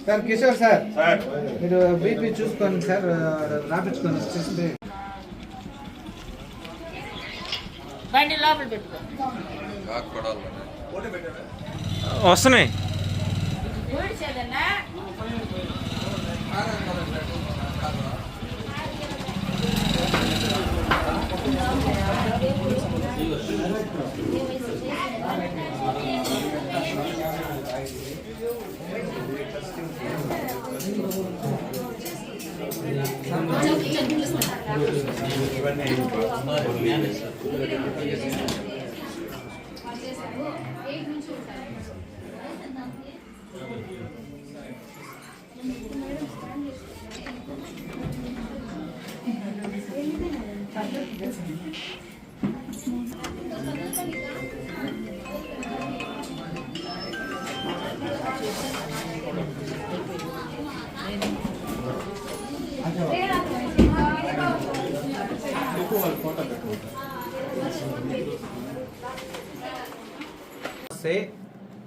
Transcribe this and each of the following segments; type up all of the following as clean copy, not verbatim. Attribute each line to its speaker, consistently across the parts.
Speaker 1: Sir Kishore sir మీరు BP చూసుకోండి sir, రాపించుకొని వచ్చేసి
Speaker 2: బండి లోపల పెట్టుకో.
Speaker 3: వస్తున్నాయి.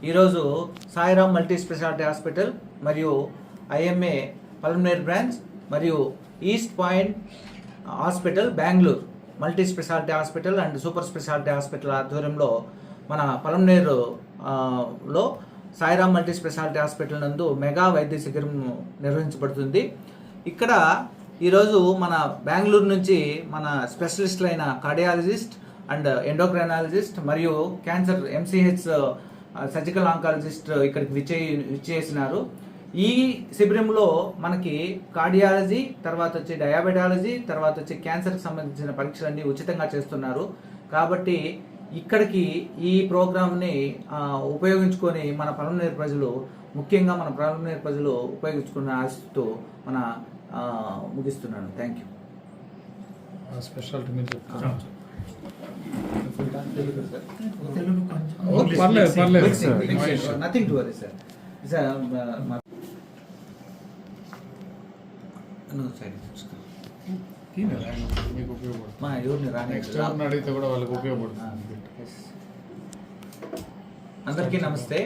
Speaker 1: ఈరోజు సాయిరామ్ మల్టీ స్పెషాలిటీ హాస్పిటల్ మరియు ఐఎంఏ పల్మనేర్ బ్రాంచ్ మరియు east point hospital Bengaluru multi speciality hospital and super speciality hospital ఆధ్వర్యంలో మన పల్మనేరు లో సాయిరామ్ మల్టీ స్పెషాలిటీ హాస్పిటల్ నందు మెగా వైద్య శిబిరం నిర్వహించబడుతుంది. ఇక్కడ ఈరోజు మన బెంగళూరు నుంచి మన స్పెషలిస్టులైన కార్డియాలజిస్ట్ అండ్ ఎండోక్రైనాలజిస్ట్ మరియు క్యాన్సర్ ఎంసీహెచ్ సర్జికల్ ఆంకాలజిస్ట్ ఇక్కడికి విచ్చేసినారు. ఈ శిబిరంలో మనకి కార్డియాలజీ, తర్వాత వచ్చి డయాబెటాలజీ, తర్వాత వచ్చి క్యాన్సర్కి సంబంధించిన పరీక్షలన్నీ ఉచితంగా చేస్తున్నారు. కాబట్టి ఇక్కడికి ఈ ప్రోగ్రామ్ని ఉపయోగించుకొని మన పల్మనేరు ప్రజలు, ముఖ్యంగా మన పల్మనేరు ప్రజలు ఉపయోగించుకున్న ఆశతో మన ముగిస్తున్నాను. Thank you.
Speaker 4: స్పెషాలిటీ మీరు చెప్తారా?
Speaker 1: Nothing to worry sir.
Speaker 4: మీకు ఉపయోగపడుతుంది.
Speaker 1: మా ఎవరిని రాని
Speaker 4: నెక్స్ట్ ఎవరిని అడిగితే కూడా వాళ్ళకి ఉపయోగపడుతుంది.
Speaker 1: అందరికీ నమస్తే.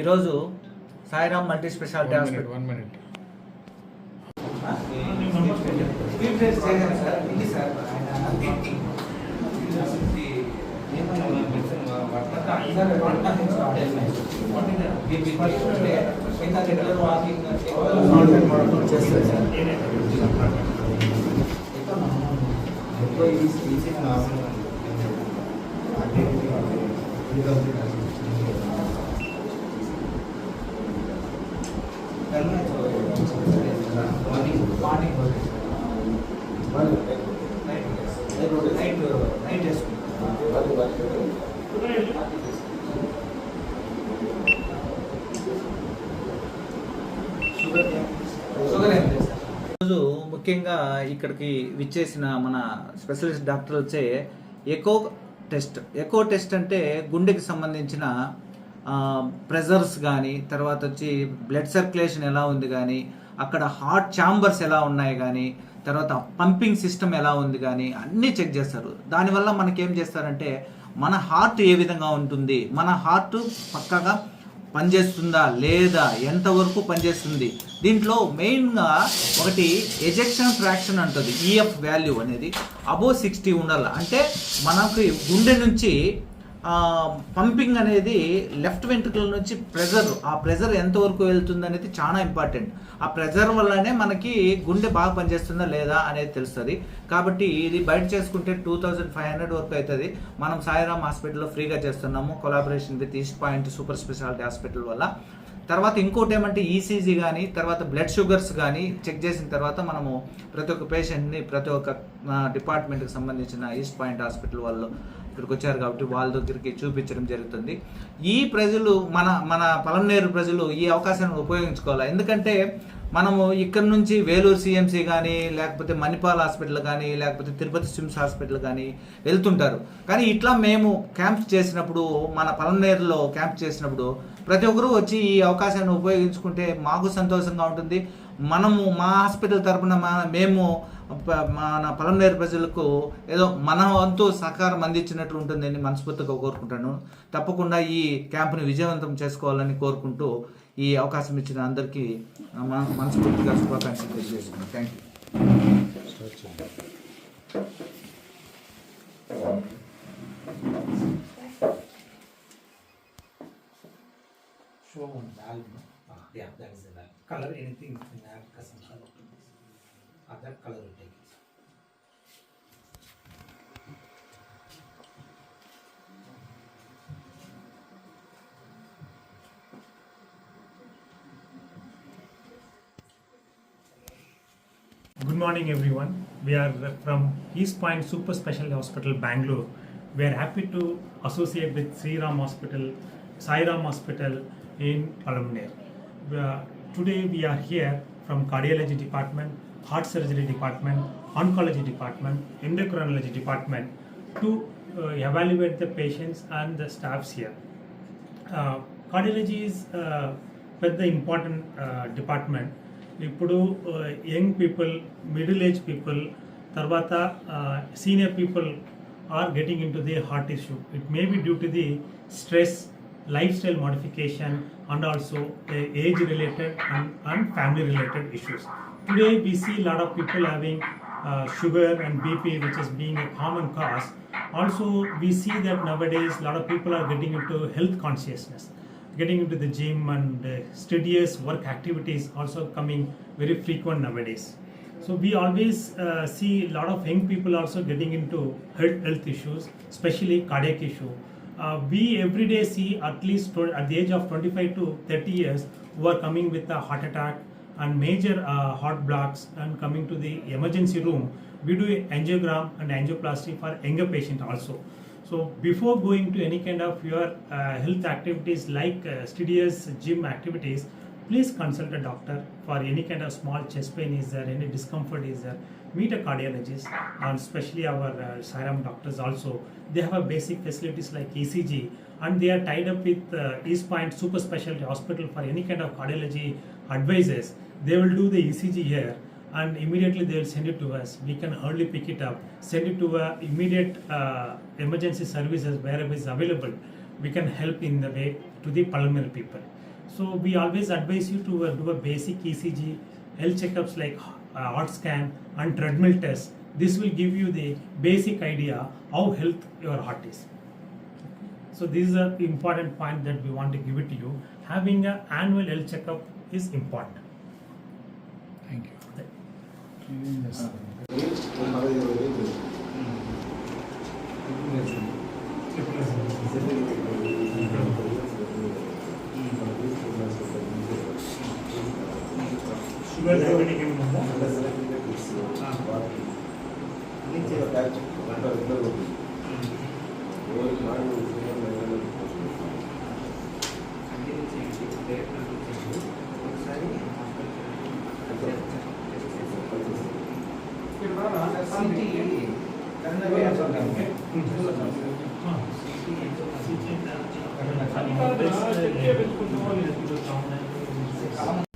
Speaker 1: ఈరోజు Sairam multi speciality hospital
Speaker 4: 1 minute
Speaker 1: రోజు ముఖ్యంగా ఇక్కడికి విచ్చేసిన మన స్పెషలిస్ట్ డాక్టర్ వచ్చే ఎకో టెస్ట్ అంటే గుండెకి సంబంధించిన ప్రెజర్స్ కానీ, తర్వాత వచ్చి బ్లడ్ సర్క్యులేషన్ ఎలా ఉంది కానీ, అక్కడ హార్ట్ ఛాంబర్స్ ఎలా ఉన్నాయి కానీ, తర్వాత పంపింగ్ సిస్టమ్ ఎలా ఉంది కానీ అన్నీ చెక్ చేస్తారు. దానివల్ల మనకేం చేస్తారంటే మన హార్ట్ ఏ విధంగా ఉంటుంది, మన హార్ట్ పక్కగా పనిచేస్తుందా లేదా, ఎంతవరకు పనిచేస్తుంది. దీంట్లో మెయిన్గా ఒకటి ఎజెక్షన్ ఫ్రాక్షన్ అంటుంది. ఈఎఫ్ వాల్యూ అనేది అబోవ్ 60 ఉండాలి. అంటే మనకి గుండె నుంచి పంపింగ్ అనేది లెఫ్ట్ వెంట్రుకల నుంచి ఆ ప్రెజర్ ఎంతవరకు వెళ్తుంది అనేది చాలా ఇంపార్టెంట్. ఆ ప్రెజర్ వల్లనే మనకి గుండె బాగా పనిచేస్తుందా లేదా అనేది తెలుస్తుంది. కాబట్టి ఇది బయట చేసుకుంటే 2500 వరకు అవుతుంది. మనం సాయిరామ్ హాస్పిటల్లో ఫ్రీగా చేస్తున్నాము, collaboration with east point super speciality hospital వల్ల. తర్వాత ఇంకోటి ఏమంటే ఈసీజీ కానీ, తర్వాత బ్లడ్ షుగర్స్ కానీ చెక్ చేసిన తర్వాత మనము ప్రతి ఒక్క పేషెంట్ని ప్రతి ఒక్క డిపార్ట్మెంట్కి సంబంధించిన ఈస్ట్ పాయింట్ హాస్పిటల్ వాళ్ళు ఇక్కడికి వచ్చారు కాబట్టి వాళ్ళ దగ్గరికి చూపించడం జరుగుతుంది. ఈ ప్రజలు మన పల్మనేరు ప్రజలు ఈ అవకాశాన్ని ఉపయోగించుకోవాలి. ఎందుకంటే మనము ఇక్కడ నుంచి వేలూరు సిఎంసి కానీ, లేకపోతే మణిపాల్ హాస్పిటల్ కానీ, లేకపోతే తిరుపతి స్విమ్స్ హాస్పిటల్ కానీ వెళ్తుంటారు. కానీ ఇట్లా మేము క్యాంప్ చేసినప్పుడు, మన పల్మనేరులో క్యాంప్ చేసినప్పుడు ప్రతి ఒక్కరూ వచ్చి ఈ అవకాశాన్ని ఉపయోగించుకుంటే మాకు సంతోషంగా ఉంటుంది. మనము మా హాస్పిటల్ తరఫున మేము మన పల్మనేరు ప్రజలకు ఏదో మన వంతు సహకారం అందించినట్లు ఉంటుందని మనస్ఫూర్తిగా కోరుకుంటాను. తప్పకుండా ఈ క్యాంపుని విజయవంతం చేసుకోవాలని కోరుకుంటూ ఈ అవకాశం ఇచ్చిన అందరికీ మనస్ఫూర్తిగా శుభాకాంక్షలు తెలియజేస్తున్నాను. Thank you.
Speaker 5: Show on the album. Yeah, that is the album. Color anything you can add custom color. That color will take it.
Speaker 6: Good morning, everyone. We are from East Point Super Specialty Hospital, Bangalore. We are happy to associate with Sri Ram Hospital, Sai Ram Hospital in Palamner. Today we are here from cardiology department, heart surgery department, oncology department, endocrinology department to evaluate the patients and the staffs here. Cardiology is పెద్ద important department. ఇప్పుడు young people, middle age people, తర్వాత senior people are getting into the heart issue. It may be due to the stress, lifestyle modification, and also age related and family related issues. Today we see a lot of people having sugar and BP, which is being a common cause. Also we see that nowadays a lot of people are getting into health consciousness, getting into the gym, and studious work activities also coming very frequent nowadays. So we always see a lot of young people also getting into health issues, especially cardiac issue. We every day see at least at the age of 25 to 30 years who are coming with a heart attack and major heart blocks and coming to the emergency room. We do angiogram and angioplasty for younger patient also. So before going to any kind of your health activities like studious gym activities, please consult a doctor for any kind of small chest pain is there, any discomfort is there. Meet a cardiologist, and especially our Sai Ram doctors also. They have a basic facilities like ECG, and they are tied up with East Point Super Specialty Hospital for any kind of cardiology advices. They will do the ECG here, and immediately they will send it to us. We can hardly pick it up, send it to immediate emergency services wherever is available. We can help in the way to the pulmonary people. So we always advise you to do a basic ECG, health checkups like heart scan and treadmill test. This will give you the basic idea how health your heart is. So this is an important point that we want to give it to you. Having an annual health checkup is important.
Speaker 4: Thank you. ఏం చేస్తారు?
Speaker 6: Sugar diabetic ఏమైనా ఉందా?
Speaker 1: City